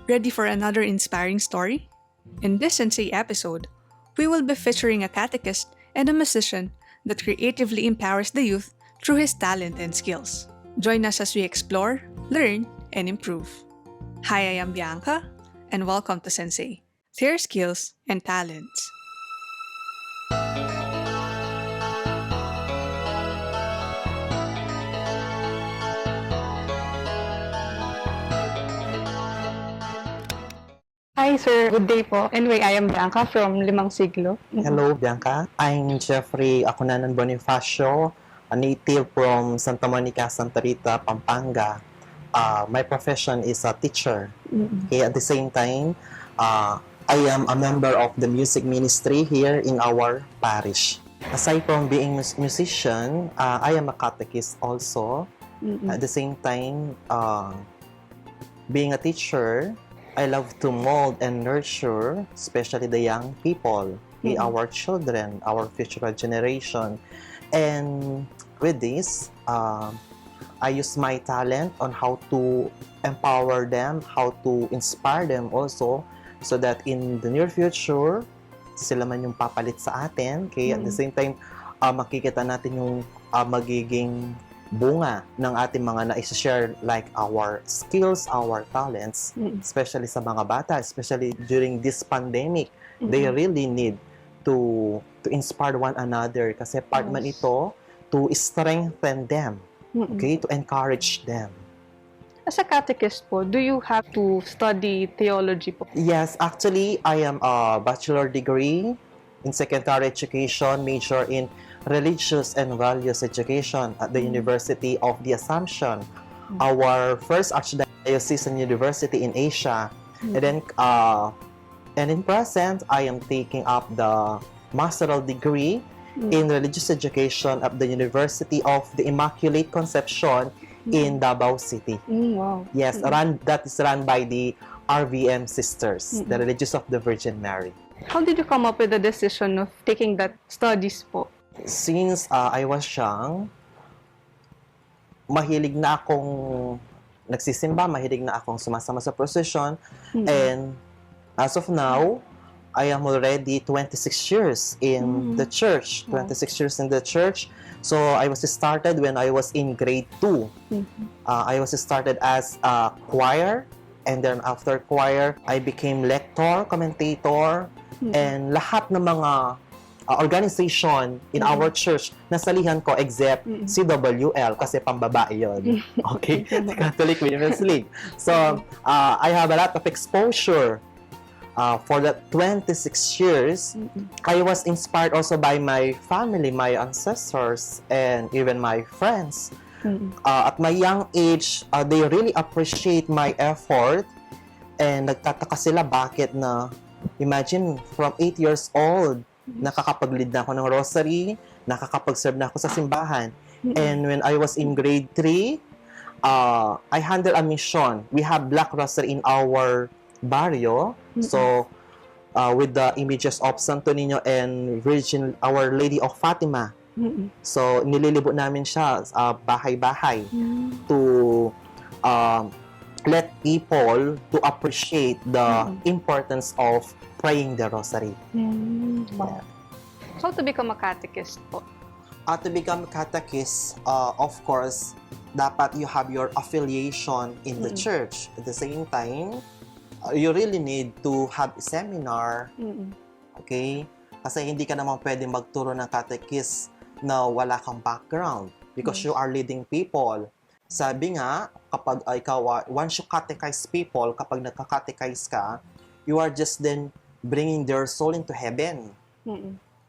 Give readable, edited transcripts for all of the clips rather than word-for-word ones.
Ready for another inspiring story? In this Sensei episode, we will be featuring a catechist and a musician that creatively empowers the youth through his talent and skills. Join us as we explore, learn, and improve. Hi, I am Bianca, and welcome to Sensei, their skills and talents. Hi sir, good day po. Anyway, I am Bianca from Limang Siglo. Hello, Bianca. I'm Jeffrey Bonifacio, a native from Santa Monica, Santa Rita, Pampanga. My profession is a teacher. Okay, at the same time, I am a member of the music ministry here in our parish. Aside from being a musician, I am a catechist also. At the same time, being a teacher, I love to mold and nurture, especially the young people, our children, our future generation. And with this, I use my talent on how to empower them, how to inspire them also, so that in the near future, sila man yung papalit sa atin. Okay? At the same time, makikita natin yung magiging bunga ng ating mga na-share, like our skills, our talents, especially sa mga bata, especially during this pandemic. They really need to inspire one another kasi part man ito to strengthen them, okay, to encourage them. As a catechist po, do you have to study theology po? Yes, actually, I am a bachelor degree in secondary education, major in religious and values education at the University of the Assumption, our first archdiocesan university in Asia. And then, and in present, I am taking up the masteral degree in religious education at the University of the Immaculate Conception in Davao City. Wow. Yes, that is run by the RVM Sisters, the Religious of the Virgin Mary. How did you come up with the decision of taking that studies po? Since I was young, mahilig na akong nagsisimba, mahilig na akong sumasama sa procession. And as of now, I am already 26 years in the church. 26 years in the church. So I was started when I was in grade 2. I was started as a choir. And then after choir, I became lector, commentator, and lahat ng mga organization in our church, nasalihan ko except CWL kasi pambabae yun. Okay? Catholic Women's League. So, I have a lot of exposure for the 26 years. I was inspired also by my family, my ancestors, and even my friends. At my young age, they really appreciate my effort and nagtataka sila bakit na, imagine, from 8 years old, nakakapag-lead na ako ng rosary, nakakapag-serve na ako sa simbahan. And when I was in grade 3, I handled a mission. We have Black Rosary in our barrio. So, with the images of Santo Niño and Virgin, Our Lady of Fatima. So, nililibot namin siya bahay-bahay to let people to appreciate the importance of praying the rosary. Wow. So to become a catechist po? To become a catechist, of course, dapat you have your affiliation in the church. At the same time, you really need to have a seminar. Okay? Kasi hindi ka naman pwede magturo ng catechist na wala kang background because you are leading people. Sabi nga, kapag ikaw, once you catechize people, kapag nagka-catechize ka, you are just then bringing their soul into heaven.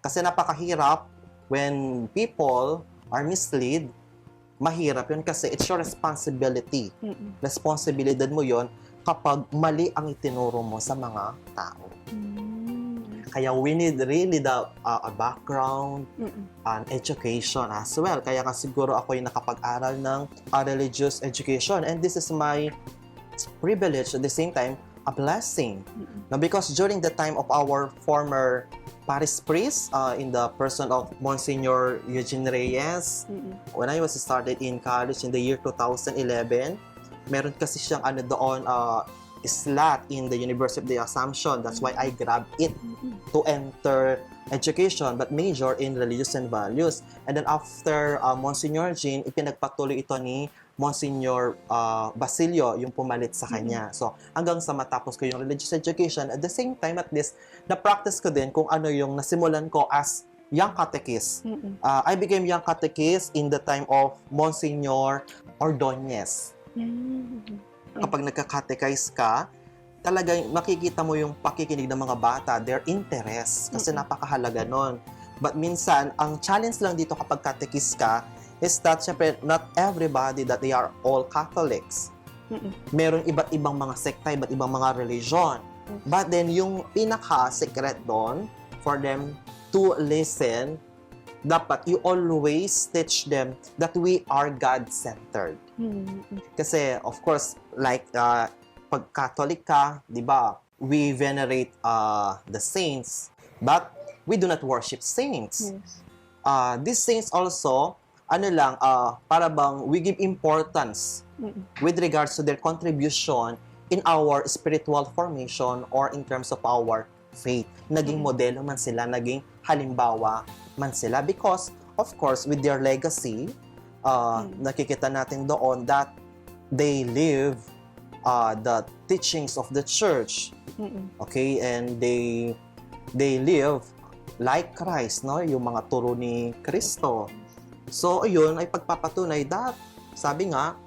Kasi napakahirap when people are misled. Mahirap yun kasi it's your responsibility. Responsibilidad mo yun kapag mali ang itinuro mo sa mga tao. Kaya we need really a background and education as well. Kaya nga siguro ako yung nakapag-aral ng religious education. And this is my privilege at the same time, a blessing. Now, because during the time of our former parish priest, in the person of Monsignor Eugene Reyes, when I was started in college in the year 2011, meron kasi siyang slot in the University of the Assumption. That's why I grabbed it to enter education, but major in religious and values. And then after Monsignor Jean, ipinagpatuloy ito ni Monsignor Basilio, yung pumalit sa kanya. So, hanggang sa matapos ko yung religious education, at the same time, at least, na-practice ko din kung ano yung nasimulan ko as young catechist. I became young catechist in the time of Monsignor Ordonez. Kapag nagka-catechize ka, talagang makikita mo yung pakikinig ng mga bata, their interest, kasi napakahalaga nun. But minsan, ang challenge lang dito kapag catechist ka, is that, syempre, not everybody that they are all Catholics. Meron iba't ibang mga sekta, iba't ibang mga religion. But then, yung pinaka-secret doon, for them to listen, dapat you always teach them that we are God-centered. Kasi, of course, like, pag Catholic ka, di ba, we venerate the saints, but we do not worship saints. These saints also, para bang we give importance with regards to their contribution in our spiritual formation or in terms of our faith. Naging modelo man sila, naging halimbawa man sila because, of course, with their legacy, nakikita natin doon that they live the teachings of the church. Okay? And they live like Christ, no? Yung mga turo ni Kristo. So, ayun ay pagpapatunay that, sabi nga,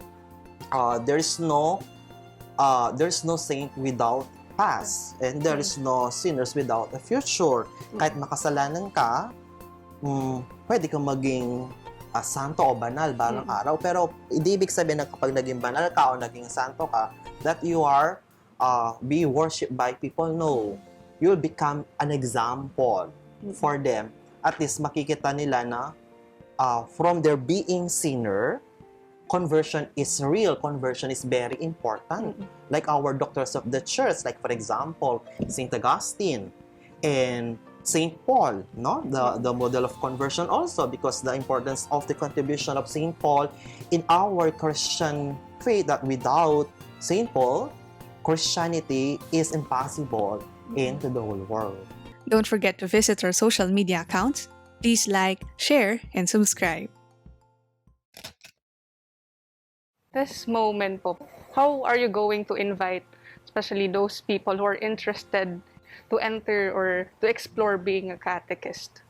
there's no saint without past, and there is no sinners without a future. Kahit makasalanan ka, pwede kang maging santo o banal balang araw, pero hindi ibig sabihin na kapag naging banal ka o naging santo ka, that you are be worshipped by people. No. You'll become an example for them. At least makikita nila na from their being sinner, conversion is real. Conversion is very important. Like our doctors of the church, like for example, Saint Augustine and Saint Paul, no? The model of conversion also, because the importance of the contribution of Saint Paul in our Christian faith, that without Saint Paul, Christianity is impossible into the whole world. Don't forget to visit our social media accounts. Please like, share, and subscribe. This moment po, how are you going to invite, especially those people who are interested to enter or to explore being a catechist?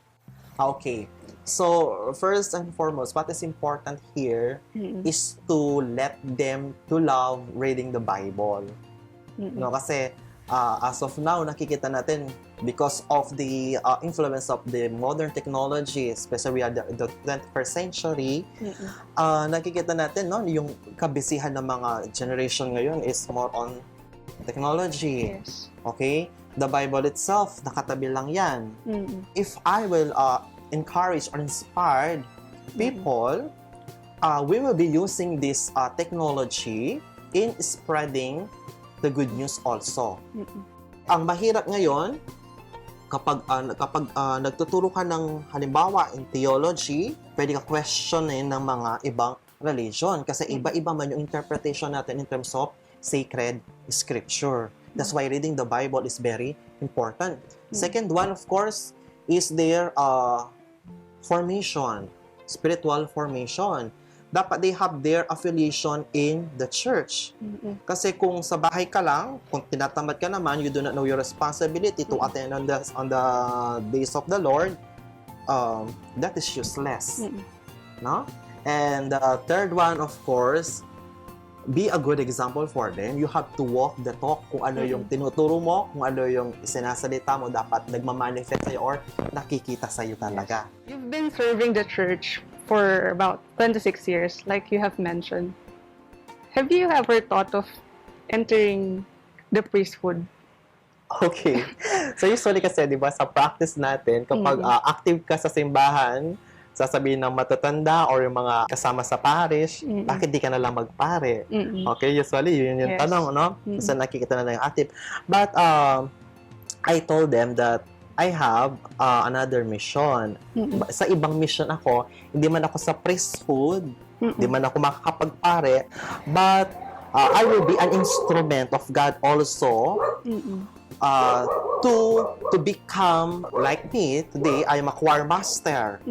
Okay. So, first and foremost, what is important here is to let them to love reading the Bible. No, kasi as of now, nakikita natin because of the influence of the modern technology, especially the 21st century, nakikita natin, no, yung kabisihan ng mga generation ngayon is more on technology. Yes. Okay? The Bible itself, nakatabi lang yan. If I will encourage or inspire people, we will be using this technology in spreading the good news also. Ang mahirap ngayon, kapag nagtuturo ka ng halimbawa in theology, pwede ka questionin ng mga ibang religion kasi iba-iba man yung interpretation natin in terms of sacred scripture. That's why reading the Bible is very important. Second one, of course, is their formation, spiritual formation. Dapat they have their affiliation in the church. Kasi kung sa bahay ka lang, kung tinatamad ka naman, you do not know your responsibility to attend on the days of the Lord, that is useless. No? And the third one, of course, be a good example for them. You have to walk the talk. Kung ano yung tinuturo mo, kung ano yung sinasalita mo, dapat nagmamanifest sa'yo or nakikita sa'yo talaga. You've been serving the church for about 26 years, like you have mentioned. Have you ever thought of entering the priesthood? Okay. So usually kasi, di ba, sa practice natin, kapag active ka sa simbahan, sasabihin ng matatanda or yung mga kasama sa parish, bakit di ka na lang magpare? Okay, usually yun yung tanong, no? Kasi nakikita na lang yung active. But I told them that I have another mission. Sa ibang mission ako, hindi man ako sa priesthood, hindi man ako makakapagpare, but I will be an instrument of God also. To become like me today, I am a choirmaster.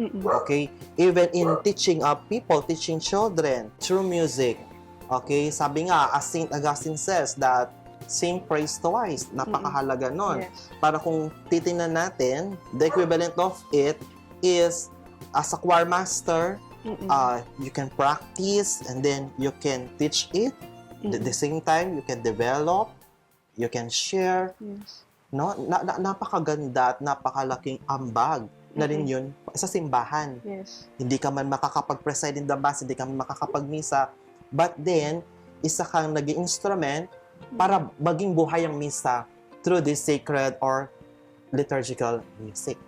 Okay, even in teaching people, teaching children through music. Okay, sabi nga, as Saint Augustine says that sing praise twice, napakahalaga nun. Yes. Para kung titingnan natin, the equivalent of it is as a choirmaster, you can practice and then you can teach it. At the same time, you can develop, you can share. Yes. No? Napakaganda at napakalaking ambag na rin yun sa simbahan. Yes. Hindi ka man makakapag-preside in the mass, hindi ka man makakapag-misa, but then, isa kang naging instrument para maging buhay ang misa through this sacred or liturgical music.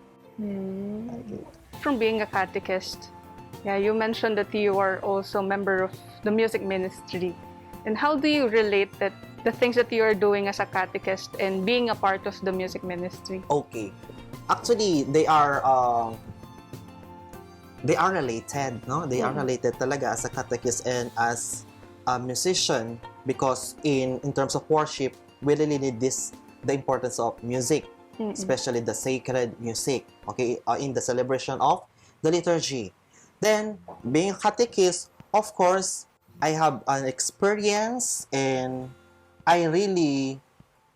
Okay. From being a catechist, you mentioned that you are also a member of the music ministry. And how do you relate that the things that you are doing as a catechist and being a part of the music ministry? Okay. Actually, they are related, no? They are related talaga as a catechist and as a musician, because in terms of worship, we really need the importance of music, especially the sacred music, okay, in the celebration of the liturgy. Then, being a catechist, of course, I have an experience and I really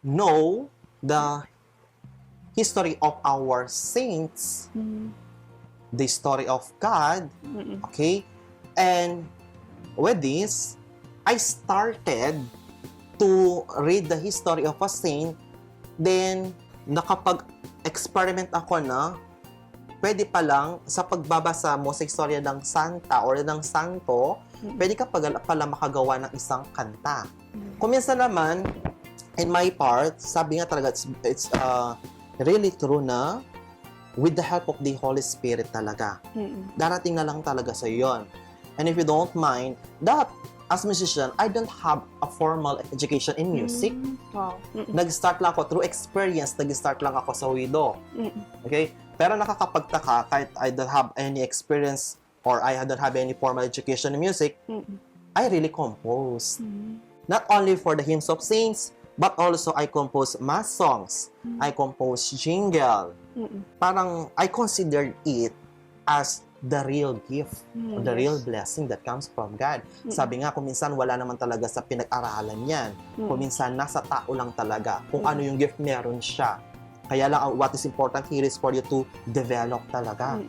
know the history of our saints, the story of God, okay? And with this, I started to read the history of a saint, then nakapag-experiment ako na pwede pa lang sa pagbabasa mo sa istorya ng santa or ng santo, pwede ka pala makagawa ng isang kanta. Kung minsan naman, in my part, sabi nga talaga, it's really true na with the help of the Holy Spirit talaga. Darating na lang talaga sa yon. And if you don't mind, that as a musician, I don't have a formal education in music. Wow. Nag-start lang ako through experience, nag-start lang ako sa wido. Okay? Pero nakakapagtaka, kahit I don't have any experience or I don't have any formal education in music, I really compose. Not only for the hymns of saints, but also I compose mass songs. I compose jingle. Parang I consider it as the real gift, the real blessing that comes from God. Sabi nga, kung minsan wala naman talaga sa pinag-aralan yan. Kung minsan nasa tao lang talaga. Kung ano yung gift, meron siya. Kaya lang, what is important here is for you to develop talaga.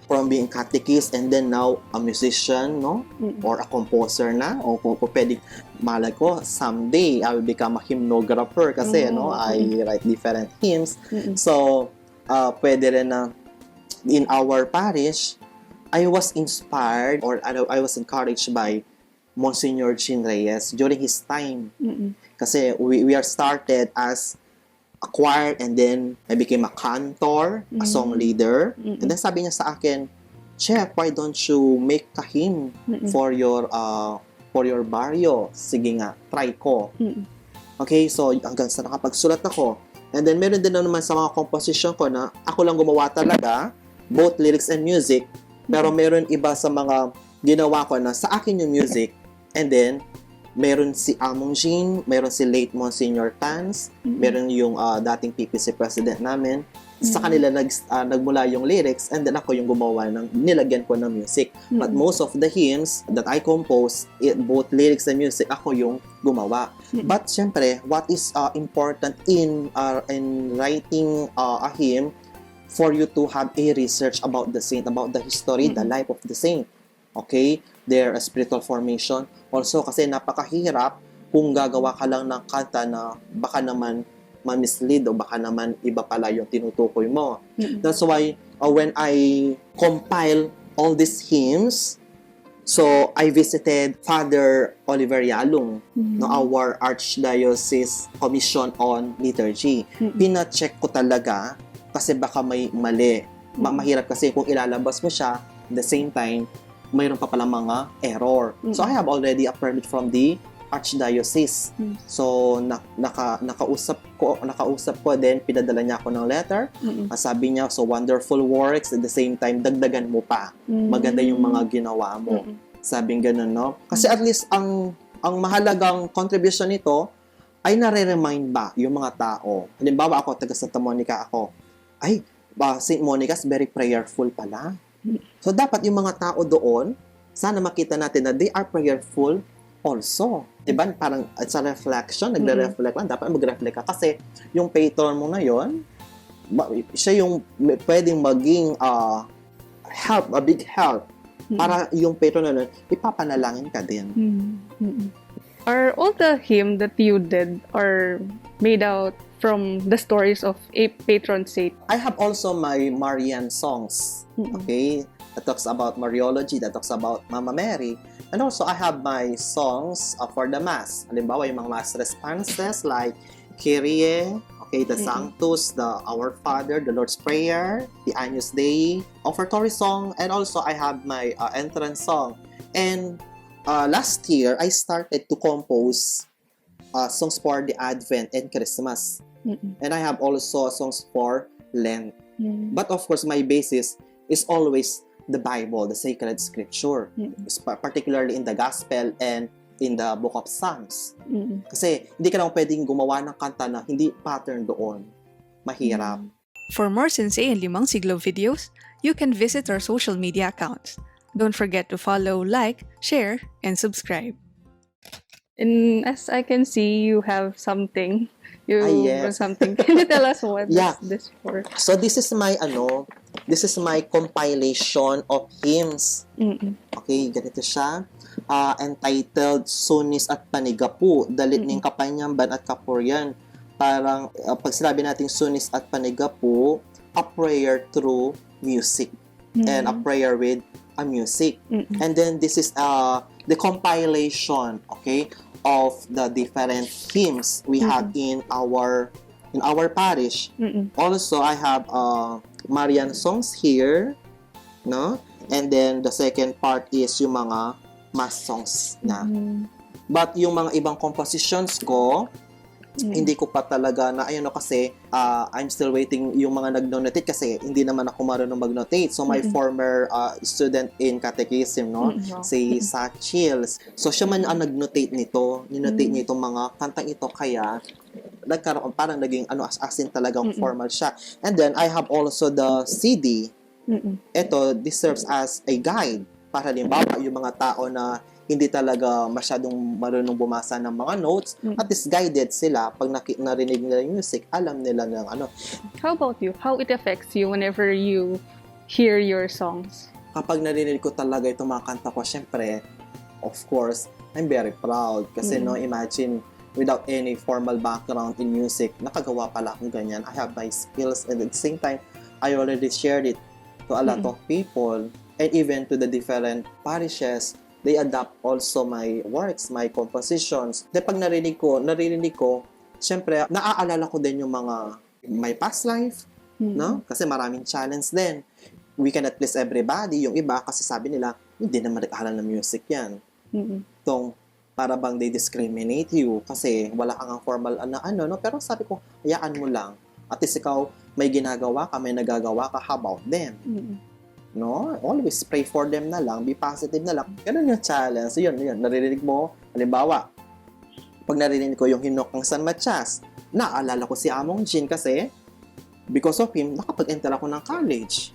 From being catechist and then now a musician, no? Or a composer na. O kung pwede, malay ko, someday I will become a hymnographer kasi, no? I write different hymns. So, pwede rin na in our parish, I was inspired or I was encouraged by Monsignor Chin Reyes during his time. Kasi we are started as a choir and then I became a cantor, a song leader. And then sabi niya sa akin, Chef, why don't you make a hymn for your barrio? Sige nga, try ko. Okay, so hanggang sa nakapagsulat ako. And then meron din naman sa mga composition ko na ako lang gumawa talaga, both lyrics and music. Pero meron iba sa mga ginawa ko na sa akin yung music. And then, meron si Among Jean, meron si late Monsignor Tans, meron yung dating PPC president namin. Sa kanila nagmula yung lyrics and then ako yung gumawa ng nilagyan ko ng music. But most of the hymns that I compose, both lyrics and music, ako yung gumawa. But syempre, what is important in writing a hymn, for you to have a research about the saint, about the history, the life of the saint. Okay? Their spiritual formation. Also, kasi napakahirap kung gagawa ka lang ng kanta na baka naman ma-mislead o baka naman iba pala yung tinutukoy mo. That's why when I compile all these hymns, so I visited Father Oliver Yalong, no, our Archdiocese Commission on Liturgy. Pina-check ko talaga kasi baka may mali. Mahirap kasi kung ilalabas mo siya, at the same time, mayroon pa palang mga error. So I have already a permit from the Archdiocese. So nakausap ko din, pinadala niya ako ng letter. Sabi niya, so wonderful works, at the same time dagdagan mo pa. Maganda yung mga ginawa mo. Sabing ganun, no? Kasi at least ang ang mahalagang contribution nito ay nare-remind ba yung mga tao. Halimbawa ako, taga Santa Monica ako. Ay, St. Monica's very prayerful pala. So, dapat yung mga tao doon, sana makita natin na they are prayerful also. Diba? Parang it's a reflection, nagre-reflect lang. Dapat mag-reflect ka. Kasi yung patron mo na yon, siya yung pwedeng maging help, a big help. Para yung patron na nun, ipapanalangin ka din. Are all the hymn that you did are made out from the stories of a patron saint? I have also my Marian songs. Okay? That talks about Mariology, that talks about Mama Mary. And also, I have my songs for the Mass. Halimbawa, yung mga Mass responses like Kyrie, okay, the Sanctus, the Our Father, the Lord's Prayer, the Agnus Dei, offertory song, and also I have my entrance song. And last year, I started to compose songs for the Advent and Christmas. And I have also songs for Lent. But of course, my basis is always the Bible, the sacred scripture, particularly in the Gospel and in the Book of Psalms. Kasi hindi ka naman pwedeng gumawa ng kanta na hindi pattern doon. Mahirap. For more Sensei and Limang Siglo videos, you can visit our social media accounts. Don't forget to follow, like, share, and subscribe. And as I can see, you have something. You Yes. something. Can you tell us what Yeah. is this for? So this is my compilation of hymns. Okay, ganito siya. Entitled Sunis at Panigapu, Dalit ning Kapanyamban at Kapuryan. Parang pag sinabi natin Sunis at Panigapu, a prayer through music. And a prayer with a music. And then this is the compilation, okay, of the different hymns we have in our parish. Also, I have Marian songs here, no? And then the second part is yung mga mass songs na. But yung mga ibang compositions ko, hindi ko pa talaga na kasi I'm still waiting yung mga nag-notate kasi hindi naman ako marunong mag-notate. So my former student in Catechism, no, si Sachil. So siya man ang nag-notate nito, ni-notate niya itong mga kantang ito, kaya nagkaroon parang naging as in talagang formal siya. And then I have also the CD. This serves as a guide para halimbawa yung mga tao na hindi talaga masyadong marunong bumasa ng mga notes, at least guided sila. Pag narinig nila yung music, alam nila ng ano. How about you? How it affects you whenever you hear your songs? Kapag narinig ko talaga itong mga kanta ko, syempre, of course, I'm very proud. Kasi no, imagine, without any formal background in music, nakagawa pala akong ganyan. I have my skills, and at the same time, I already shared it to a lot of people, and even to the different parishes. They adapt also my works, my compositions. Then pag narinig ko, syempre, naaalala ko din yung mga, my past life, no? Kasi maraming challenge din. We cannot please everybody. Yung iba, kasi sabi nila, hindi naman nag-aaral ng music yan. Itong, para bang they discriminate you, kasi wala kang formal na no? Pero sabi ko, hayaan mo lang. At least ikaw, may ginagawa ka, may nagagawa ka, how about them? No? Always pray for them na lang, be positive na lang. Ganun yung challenge. So, yun. Naririnig mo, halimbawa, pag narinig ko yung hinok ng San Matias, naalala ko si Among Jean kasi because of him, nakapag-enter ako ng college.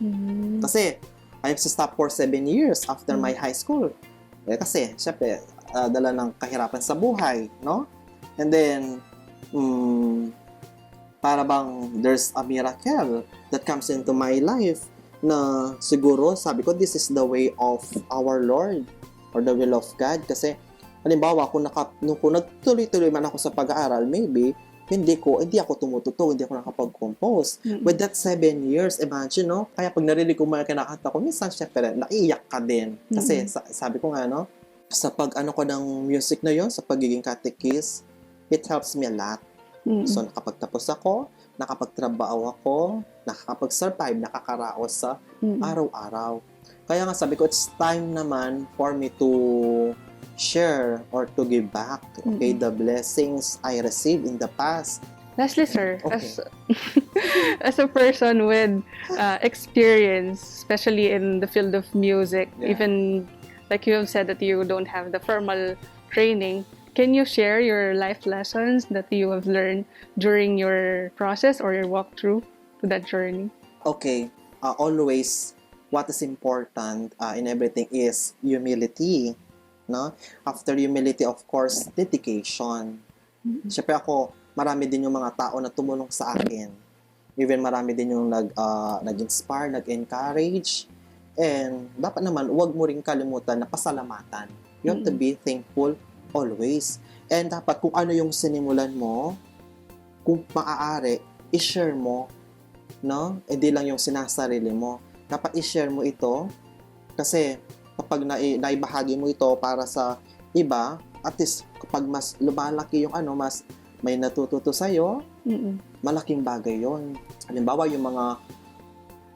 Kasi, I have to stop for 7 years after my high school. Kasi, syempre, dala ng kahirapan sa buhay, no? And then, para bang there's a miracle that comes into my life na siguro, sabi ko, this is the way of our Lord or the will of God. Kasi, halimbawa, kung nagtuloy-tuloy man ako sa pag-aaral, maybe, hindi ako tumutugtog, hindi ako nakapag-compose. With that 7 years, imagine, no? Kaya pag narinig ko mga kinakanta ko, minsan, syempre, naiiyak ka din. Kasi, sabi ko nga, no? Sa pag-ano ko ng music na yon, sa pagiging catechist, it helps me a lot. So, nakapagtapos ako, nakapagtrabaho ako, nakakapag-survive, nakakaraos sa araw-araw. Kaya nga sabi ko, it's time naman for me to share or to give back, okay, the blessings I received in the past. Lastly, sir, Okay. as a person with experience, especially in the field of music, even like you have said that you don't have the formal training, Can you share your life lessons that you have learned during your process or your walkthrough to that journey? Okay, always what is important in everything is humility, no? After humility, of course, dedication. Siyempre ako, marami din yung mga tao na tumulong sa akin. Even marami din yung nag-inspire, nag-encourage. And dapat naman, huwag mo rin kalimutan na pasalamatan. You have to be thankful always. And dapat kung ano yung sinimulan mo, kung maaari, i-share mo, no? Hindi lang yung sinasarili mo. Dapat i-share mo ito kasi kapag naibahagi mo ito para sa iba, at least kapag mas lumalaki yung mas may natututo sa'yo, malaking bagay yon. Halimbawa, yung mga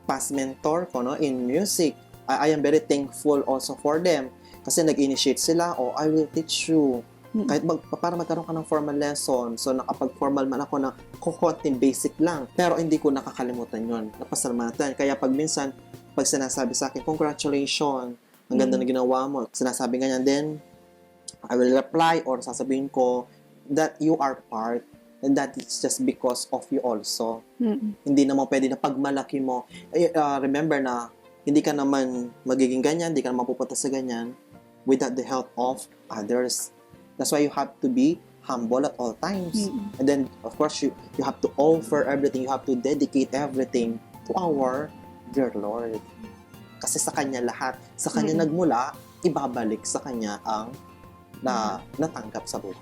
past mentor ko in music, I am very thankful also for them kasi nag-initiate sila, I will teach you. Kahit para magkaroon ka ng formal lesson, so nakapag-formal man ako na konting basic lang, pero hindi ko nakakalimutan yon, napasalamatan. Kaya pag minsan, pag sinasabi sa akin, congratulations, ang ganda na ginawa mo, sinasabi ganyan, then I will reply or sasabihin ko that you are part and that it's just because of you also. Hindi naman pwede na pagmalaki mo. Remember na hindi ka naman magiging ganyan, hindi ka naman pupunta sa ganyan without the help of others. That's why you have to be humble at all times. And then, of course, you have to offer everything. You have to dedicate everything to our dear Lord. Kasi sa Kanya lahat. Sa Kanya nagmula, ibabalik sa Kanya ang natanggap sa buhay.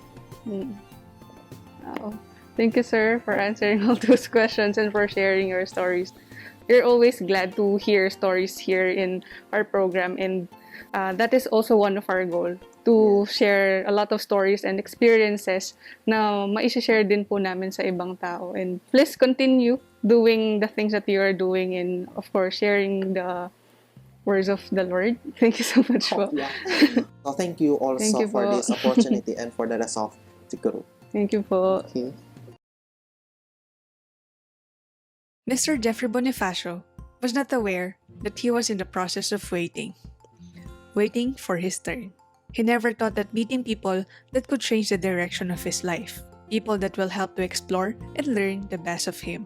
Wow. Thank you, sir, for answering all those questions and for sharing your stories. We're always glad to hear stories here in our program, and that is also one of our goals, to share a lot of stories and experiences na ma-share din po namin sa ibang tao. And please continue doing the things that you are doing and, of course, sharing the words of the Lord. Thank you so much po. So thank you also Thank you for po. this opportunity and for the rest of the group. Thank you po. Okay. Mr. Jeffrey Bonifacio was not aware that he was in the process of waiting for his turn. He never thought that meeting people that could change the direction of his life, people that will help to explore and learn the best of him.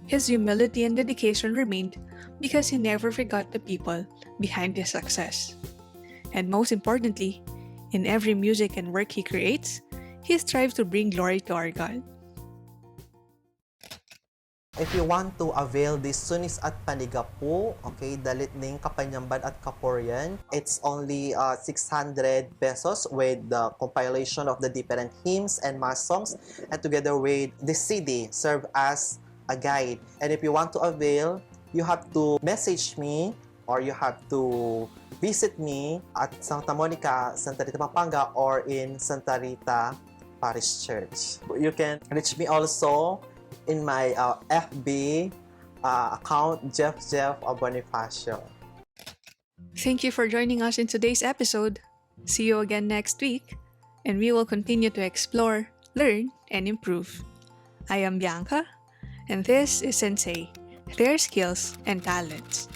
His humility and dedication remained because he never forgot the people behind his success. And most importantly, in every music and work he creates, he strives to bring glory to our God. If you want to avail this Sunis at Panigapu, okay, Dalitning, Kapanyamban at Kaporian, it's only 600 pesos with the compilation of the different hymns and mass songs, and together with the CD serve as a guide. And if you want to avail, you have to message me or you have to visit me at Santa Monica, Santa Rita, Pampanga, or in Santa Rita Parish Church. You can reach me also in my FB account, Jeff Bonifacio. Thank you for joining us in today's episode. See you again next week, and we will continue to explore, learn, and improve. I am Bianca, and this is Sensei, their skills and talents.